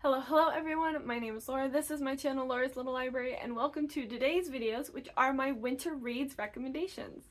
Hello everyone, my name is Laura, this is my channel Laura's Little Library, and welcome to today's videos, which are my winter reads recommendations.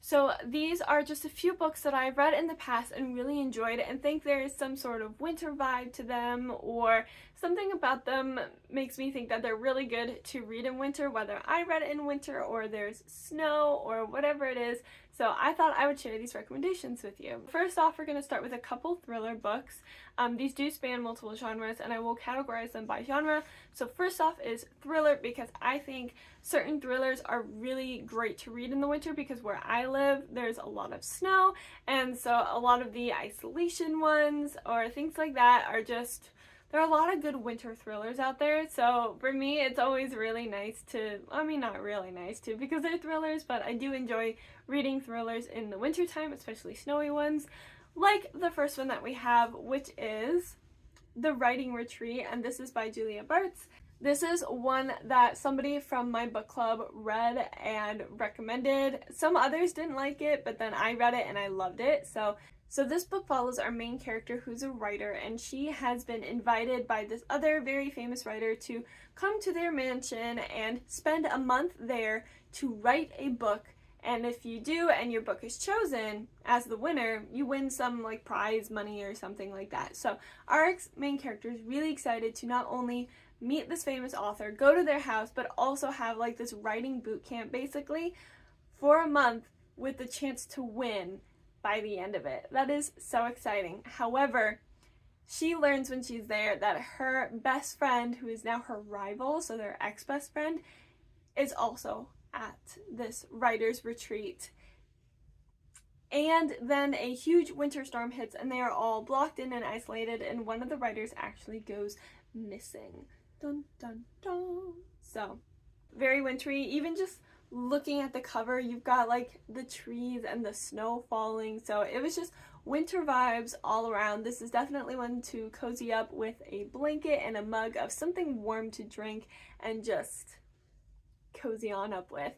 So these are just a few books that I've read in the past and really enjoyed and think there is some sort of winter vibe to them, or something about them makes me think that they're really good to read in winter, whether I read it in winter or there's snow or whatever it is. So I thought I would share these recommendations with you. First off, we're going to start with a couple thriller books. These do span multiple genres and I will categorize them by genre. So first off is thriller, because I think certain thrillers are really great to read in the winter because where I live there's a lot of snow, and so a lot of the isolation ones or things like that are just, there are a lot of good winter thrillers out there. So for me it's always really nice to, I mean not really nice to because they're thrillers, but I do enjoy reading thrillers in the winter time, especially snowy ones, like the first one that we have, which is The Writing Retreat, and this is by Julia Bartz. This is one that somebody from my book club read and recommended. Some others didn't like it, but then I read it and I loved it. So this book follows our main character, who's a writer, and she has been invited by this other very famous writer to come to their mansion and spend a month there to write a book. And if you do and your book is chosen as the winner, you win some like prize money or something like that. So our main character is really excited to not only meet this famous author, go to their house, but also have like this writing boot camp basically for a month with the chance to win by the end of it. That is so exciting. However, she learns when she's there that her best friend, who is now her rival, so their ex-best friend, is also at this writer's retreat. And then a huge winter storm hits and they are all blocked in and isolated, and one of the writers actually goes missing. Dun dun dun. So very wintry. Even just looking at the cover, you've got like the trees and the snow falling, so it was just winter vibes all around. This is definitely one to cozy up with a blanket and a mug of something warm to drink and just cozy on up with.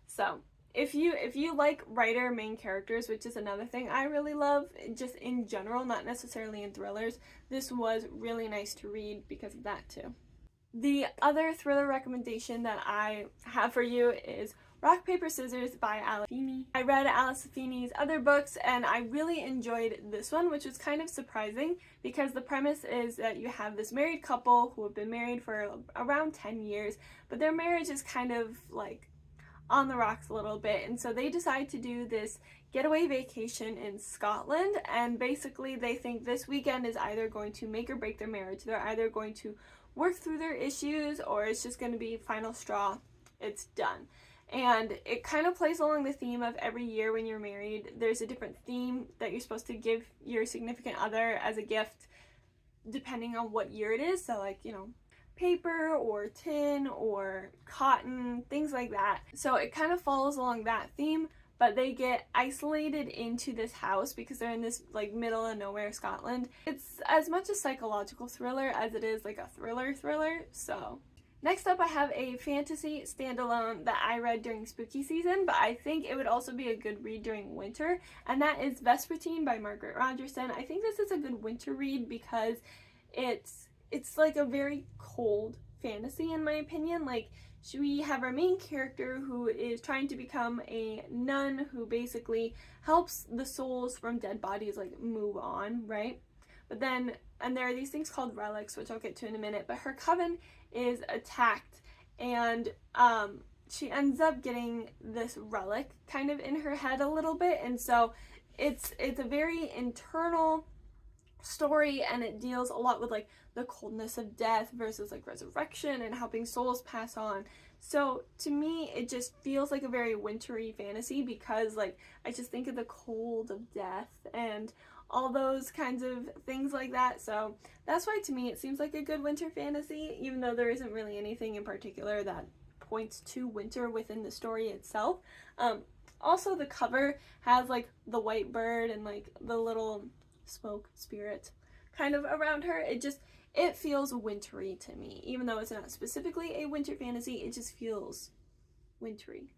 So if you like writer main characters, which is another thing I really love just in general, not necessarily in thrillers, this was really nice to read because of that too. The other thriller recommendation that I have for you is Rock, Paper, Scissors by Alice Feeney. I read Alice Feeney's other books and I really enjoyed this one, which was kind of surprising because the premise is that you have this married couple who have been married for around 10 years, but their marriage is kind of like on the rocks a little bit, and so they decide to do this getaway vacation in Scotland, and basically they think this weekend is either going to make or break their marriage. They're either going to work through their issues or it's just going to be final straw, it's done. And it kind of plays along the theme of every year when you're married, there's a different theme that you're supposed to give your significant other as a gift depending on what year it is. So like, you know, paper or tin or cotton, things like that. So it kind of follows along that theme, but they get isolated into this house because they're in this like middle of nowhere Scotland. It's as much a psychological thriller as it is like a thriller. So next up I have a fantasy standalone that I read during spooky season, but I think it would also be a good read during winter, and that is Vespertine by Margaret Rogerson. I think this is a good winter read because it's like a very cold fantasy in my opinion. Like, we have our main character who is trying to become a nun who basically helps the souls from dead bodies like move on, right? But then, and there are these things called relics, which I'll get to in a minute, but her coven is attacked and she ends up getting this relic kind of in her head a little bit, and so it's a very internal story, and it deals a lot with like the coldness of death versus like resurrection and helping souls pass on. So to me it just feels like a very wintry fantasy because like I just think of the cold of death and all those kinds of things like that. So that's why to me it seems like a good winter fantasy, even though there isn't really anything in particular that points to winter within the story itself. Also the cover has like the white bird and like the little smoke spirit kind of around her. it feels wintry to me. Even though it's not specifically a winter fantasy, it just feels wintry.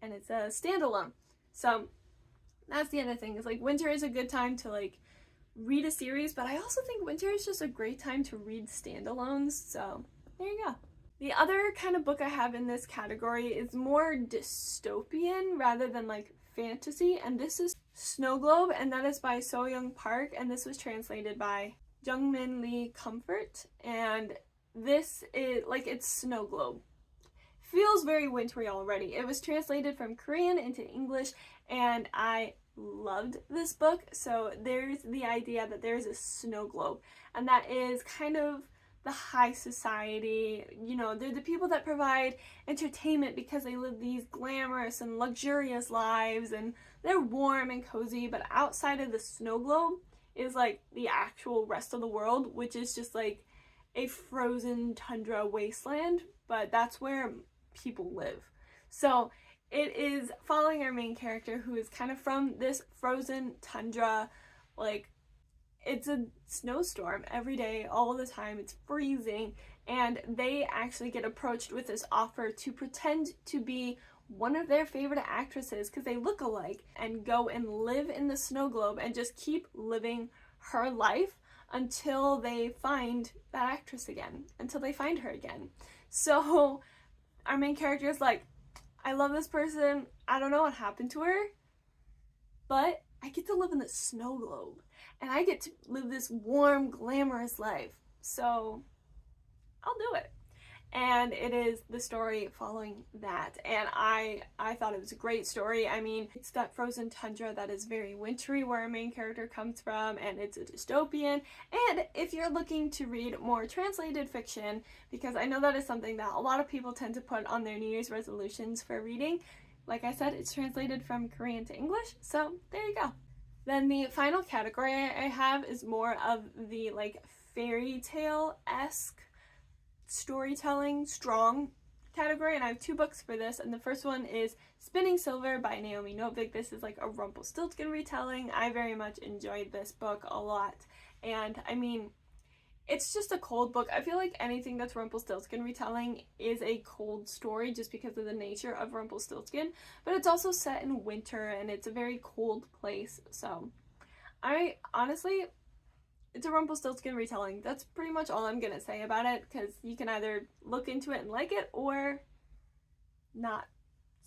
And it's a standalone. So that's the other thing, is like winter is a good time to like read a series, but I also think winter is just a great time to read standalones. So there you go. The other kind of book I have in this category is more dystopian rather than like fantasy, and this is Snow Globe, and that is by So Young Park, and this was translated by Jungmin Lee Comfort, and this is like, it's Snow Globe. Feels very wintry already. It was translated from Korean into English, and I loved this book. So there's the idea that there's a snow globe, and that is kind of the high society, you know, they're the people that provide entertainment because they live these glamorous and luxurious lives, and they're warm and cozy, but outside of the snow globe is like the actual rest of the world, which is just like a frozen tundra wasteland, but that's where people live. So it is following our main character, who is kind of from this frozen tundra, like it's a snowstorm every day, all the time, it's freezing, and they actually get approached with this offer to pretend to be one of their favorite actresses, because they look alike, and go and live in the snow globe and just keep living her life until they find that actress again, until they find her again. So our main character is like, I love this person, I don't know what happened to her, but I get to live in the snow globe, and I get to live this warm, glamorous life, so I'll do it. And it is the story following that, and I thought it was a great story. I mean, it's that frozen tundra that is very wintry where our main character comes from, and it's a dystopian. And if you're looking to read more translated fiction, because I know that is something that a lot of people tend to put on their New Year's resolutions for reading, like I said, it's translated from Korean to English, so there you go. Then the final category I have is more of the like fairy tale-esque storytelling, strong category, and I have two books for this, and the first one is Spinning Silver by Naomi Novik. This is like a Rumpelstiltskin retelling. I very much enjoyed this book a lot, and I mean, it's just a cold book. I feel like anything that's Rumpelstiltskin retelling is a cold story just because of the nature of Rumpelstiltskin, but it's also set in winter and it's a very cold place. So I honestly, it's a Rumpelstiltskin retelling. That's pretty much all I'm gonna say about it, because you can either look into it and like it or not.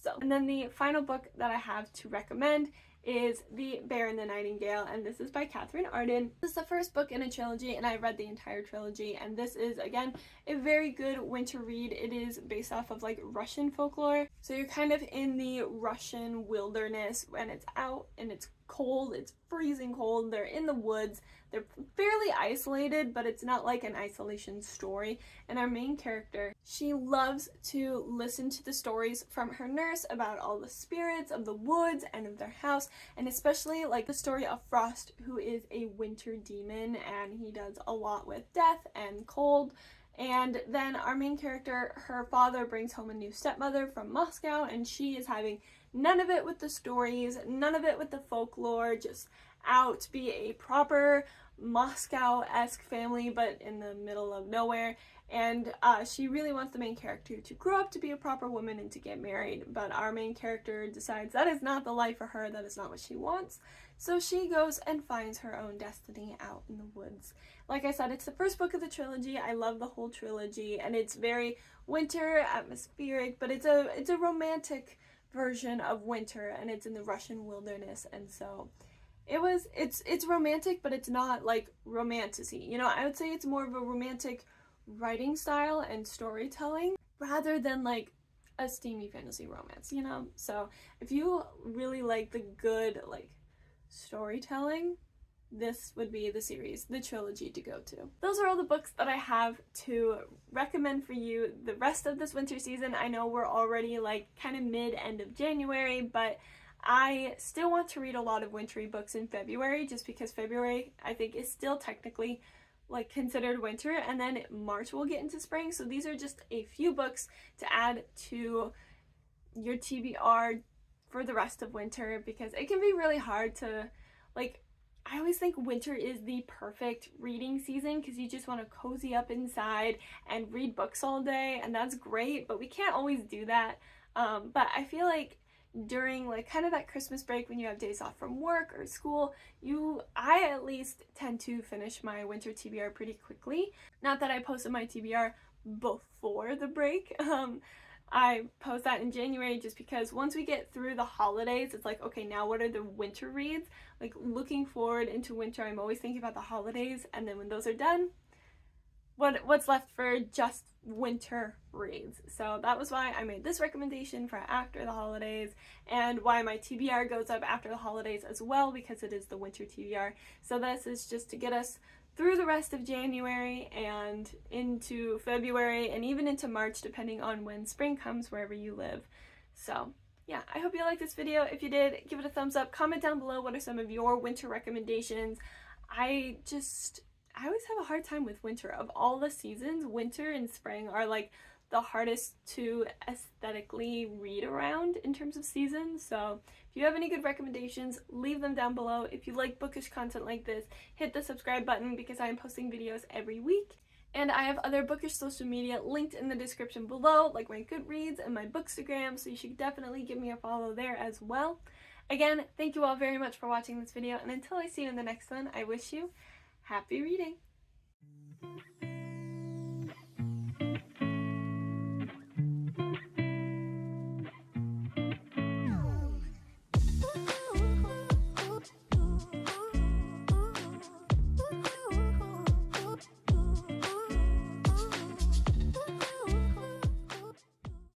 So, and then the final book that I have to recommend is The Bear and the Nightingale, and this is by Catherine Arden. This is the first book in a trilogy, and I read the entire trilogy, and this is, again, a very good winter read. It is based off of like Russian folklore, so you're kind of in the Russian wilderness, and it's out and it's cold, it's freezing cold, they're in the woods, they're fairly isolated, but it's not like an isolation story. And our main character, she loves to listen to the stories from her nurse about all the spirits of the woods and of their house, and especially like the story of Frost, who is a winter demon, and he does a lot with death and cold. And then our main character, her father brings home a new stepmother from Moscow, and she is having none of it with the stories, none of it with the folklore, just out to be a proper Moscow-esque family, but in the middle of nowhere. And she really wants the main character to grow up to be a proper woman and to get married, but our main character decides that is not the life for her, that is not what she wants. So she goes and finds her own destiny out in the woods. Like I said, it's the first book of the trilogy. I love the whole trilogy, and it's very winter atmospheric, but it's a romantic version of winter, and it's in the Russian wilderness, and so it's romantic, but it's not like romantasy. You know, I would say it's more of a romantic writing style and storytelling rather than like a steamy fantasy romance, you know? So if you really like the good like storytelling, this would be the series, the trilogy to go to. Those are all the books that I have to recommend for you the rest of this winter season. I know we're already like kind of mid-end of January, but I still want to read a lot of wintry books in February, just because February I think is still technically like considered winter, and then March will get into spring. So these are just a few books to add to your TBR for the rest of winter, because it can be really hard to like, I always think winter is the perfect reading season because you just want to cozy up inside and read books all day, and that's great, but we can't always do that. But I feel like during like kind of that Christmas break when you have days off from work or school, I at least tend to finish my winter TBR pretty quickly. Not that I posted my TBR before the break. I post that in January just because once we get through the holidays, it's like, okay, now what are the winter reads? Like looking forward into winter, I'm always thinking about the holidays, and then when those are done, what's left for just winter reads. So that was why I made this recommendation for after the holidays, and why my TBR goes up after the holidays as well, because it is the winter TBR. So this is just to get us through the rest of January and into February and even into March, depending on when spring comes wherever you live. So yeah, I hope you liked this video. If you did, give it a thumbs up. Comment down below what are some of your winter recommendations. I always have a hard time with winter. Of all the seasons, winter and spring are like the hardest to aesthetically read around in terms of seasons. So if you have any good recommendations, leave them down below. If you like bookish content like this, hit the subscribe button because I am posting videos every week. And I have other bookish social media linked in the description below, like my Goodreads and my Bookstagram, so you should definitely give me a follow there as well. Again, thank you all very much for watching this video, and until I see you in the next one, I wish you happy reading!